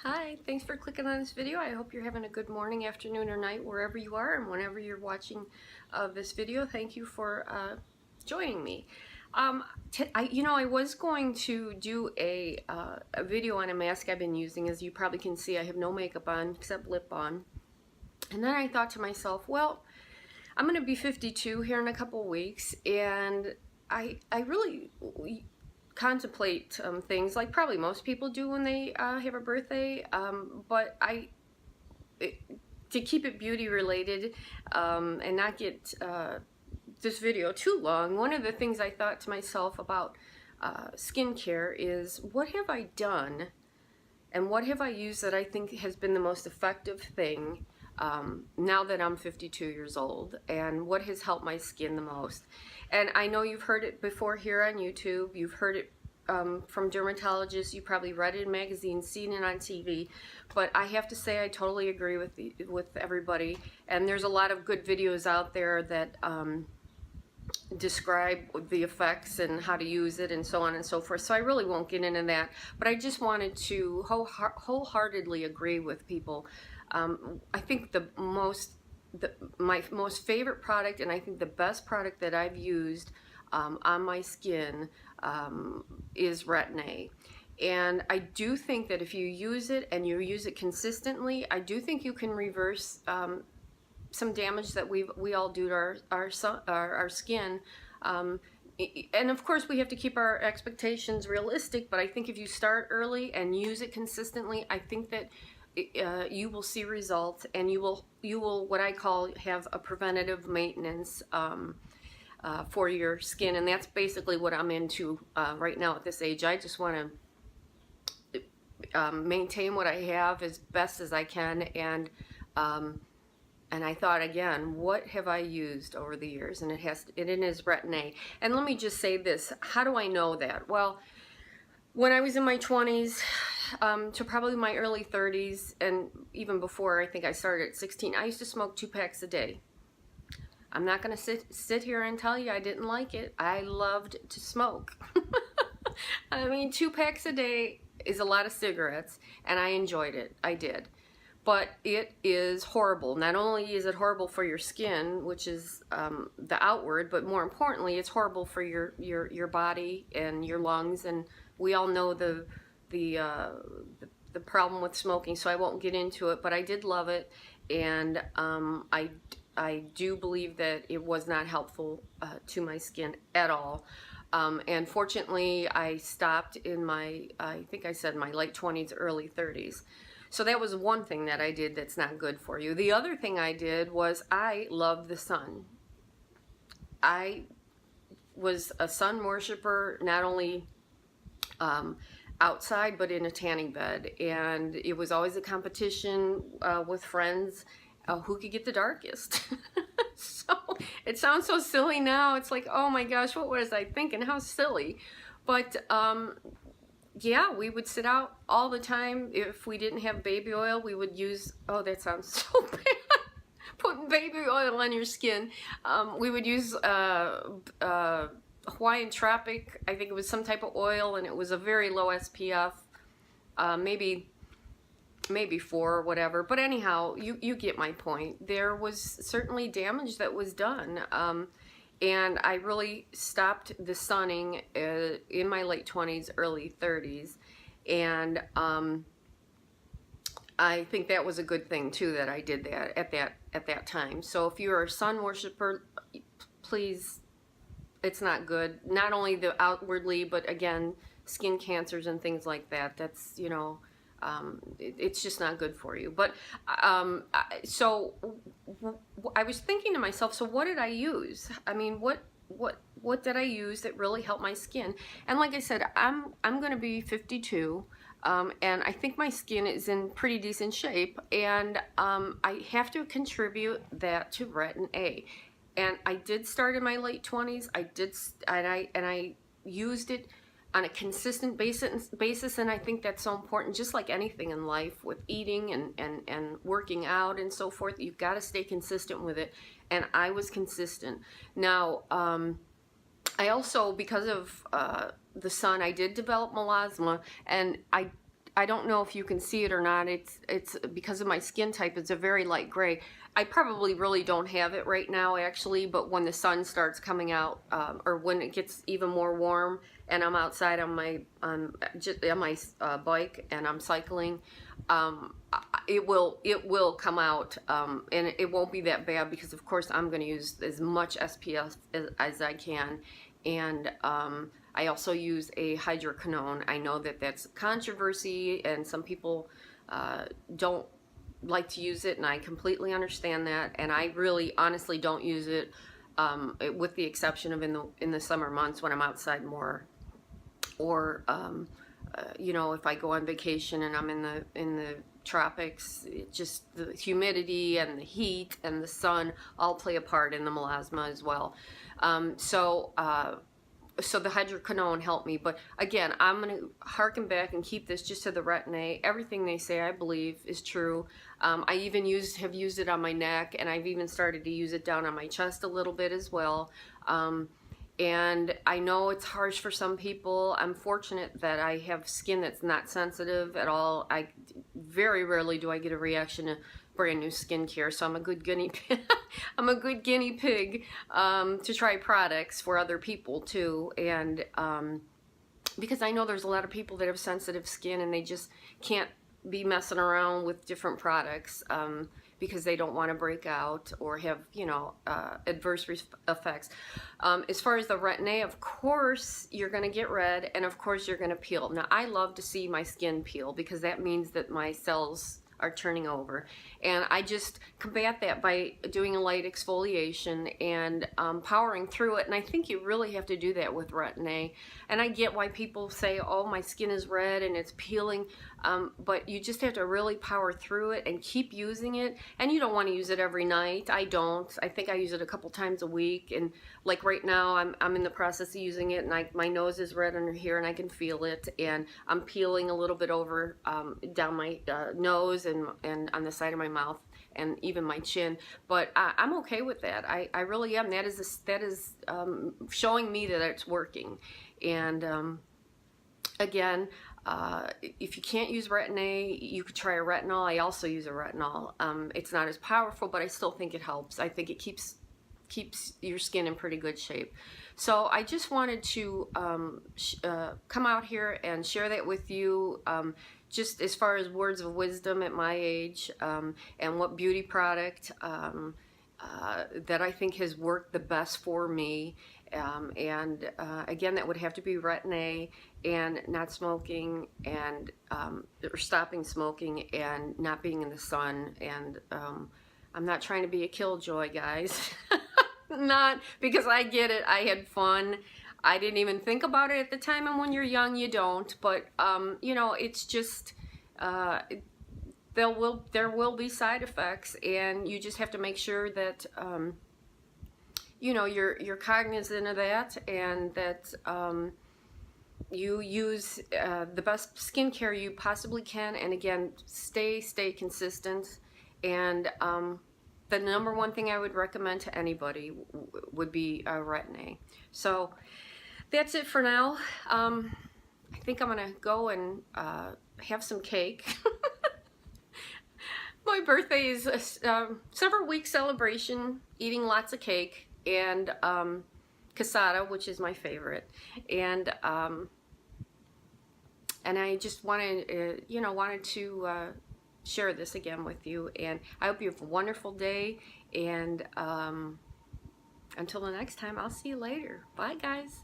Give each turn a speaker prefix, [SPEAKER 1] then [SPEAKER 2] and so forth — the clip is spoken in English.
[SPEAKER 1] Hi, thanks for clicking on this video. I hope you're having a good morning, afternoon, or night, wherever you are and whenever you're watching this video. Thank you for joining me. I was going to do a video on a mask I've been using. As you probably can see, I have no makeup on except lip balm. And then I thought to myself, well, I'm going to be 52 here in a couple weeks, and I really contemplate things like probably most people do when they have a birthday, but to keep it beauty related and not get this video too long, one of the things I thought to myself about skincare is, what have I done and what have I used that I think has been the most effective thing now that I'm 52 years old, and what has helped my skin the most. And I know you've heard it before here on YouTube, you've heard it from dermatologists, you probably read it in magazines, seen it on TV, but I have to say I totally agree with everybody, and there's a lot of good videos out there that describe the effects and how to use it and so on and so forth, so I really won't get into that, but I just wanted to wholeheartedly agree with people. I think my most favorite product, and I think the best product that I've used on my skin is RETIN A. And I do think that if you use it and you use it consistently, I do think you can reverse some damage that we all do to our skin. And of course we have to keep our expectations realistic, but I think if you start early and use it consistently, I think that you will see results, and you will what I call have a preventative maintenance for your skin, and that's basically what I'm into right now at this age. I just want to maintain what I have as best as I can, and I thought, again, what have I used over the years? And it is RETIN A. And let me just say this: how do I know that? Well, when I was in my 20s to probably my early 30s, and even before, I think I started at 16, I used to smoke 2 packs a day. I'm not going to sit here and tell you I didn't like it. I loved to smoke. I mean, 2 packs a day is a lot of cigarettes, and I enjoyed it. I did. But it is horrible. Not only is it horrible for your skin, which is the outward, but more importantly, it's horrible for your body and your lungs. And we all know the problem with smoking, so I won't get into it. But I did love it, and I do believe that it was not helpful to my skin at all. And fortunately, I stopped in my, I think I said my late 20s, early 30s. So that was one thing that I did that's not good for you. The other thing I did was I loved the sun. I was a sun worshiper, not only outside, but in a tanning bed. And it was always a competition with friends who could get the darkest. So it sounds so silly now. It's like, oh my gosh, what was I thinking? How silly. But yeah, we would sit out all the time. If we didn't have baby oil, we would use, oh, that sounds so bad, putting baby oil on your skin. We would use Hawaiian Tropic. I think it was some type of oil, and it was a very low SPF, maybe 4 or whatever. But anyhow, you get my point. There was certainly damage that was done. And I really stopped the sunning in my late 20s, early 30s, and I think that was a good thing too, that I did that at that time. So if you're a sun worshiper, please, it's not good. Not only the outwardly, but again, skin cancers and things like that. That's, you know, it's just not good for you. But so I was thinking to myself, so what did I use? I mean, what did I use that really helped my skin? And like I said, I'm going to be 52, and I think my skin is in pretty decent shape, and I have to contribute that to RETIN A. And I did start in my late 20s. I used it on a consistent basis, and I think that's so important. Just like anything in life, with eating and working out and so forth, you've got to stay consistent with it, and I was consistent. Now, I also, because of the sun, I did develop melasma, and I I don't know if you can see it or not. It's because of my skin type, it's a very light gray. I probably really don't have it right now actually, but when the sun starts coming out, or when it gets even more warm and I'm outside on my bike and I'm cycling, it will come out, and it won't be that bad because of course I'm going to use as much SPF as I can. And I also use a hydroquinone. I know that that's controversy and some people don't like to use it, and I completely understand that, and I really honestly don't use it, with the exception of in the summer months when I'm outside more, or you know, if I go on vacation and I'm in the tropics. It just, the humidity and the heat and the sun all play a part in the melasma as well. So the hydroquinone helped me, but again, I'm going to harken back and keep this just to the Retin A. Everything they say, I believe, is true. I even have used it on my neck, and I've even started to use it down on my chest a little bit as well. And I know it's harsh for some people. I'm fortunate that I have skin that's not sensitive at all. Very rarely do I get a reaction to brand new skincare, so I'm a good guinea pig. I'm a good guinea pig to try products for other people too, and because I know there's a lot of people that have sensitive skin and they just can't be messing around with different products because they don't want to break out or have, you know, adverse effects. As far as the Retin A, of course you're going to get red, and of course you're going to peel. Now I love to see my skin peel because that means that my cells are turning over, and I just combat that by doing a light exfoliation and powering through it. And I think you really have to do that with Retin A. And I get why people say, oh, my skin is red and it's peeling, but you just have to really power through it and keep using it. And you don't want to use it every night. I don't. I think I use it a couple times a week, and like right now I'm in the process of using it, and my nose is red under here and I can feel it, and I'm peeling a little bit over down my nose and on the side of my mouth and even my chin, but I'm okay with that. I really am. That is showing me that it's working. And again, if you can't use Retin A, you could try a retinol. I also use a retinol. It's not as powerful, but I still think it helps. I think it keeps your skin in pretty good shape. So I just wanted to come out here and share that with you, just as far as words of wisdom at my age, and what beauty product that I think has worked the best for me. Again, that would have to be Retin A, and not smoking, and or stopping smoking, and not being in the sun. And I'm not trying to be a killjoy, guys. Not, because I get it. I had fun. I didn't even think about it at the time, and when you're young you don't, but you know, it's just there will be side effects, and you just have to make sure that you know, you're cognizant of that, and that you use the best skincare you possibly can. And again, stay consistent. And the number one thing I would recommend to anybody would be Retin A. So that's it for now. I think I'm gonna go and have some cake. My birthday is a several week celebration, eating lots of cake, and cassata, which is my favorite. And I just wanted, you know, to share this again with you, and I hope you have a wonderful day, and until the next time, I'll see you later. Bye, guys.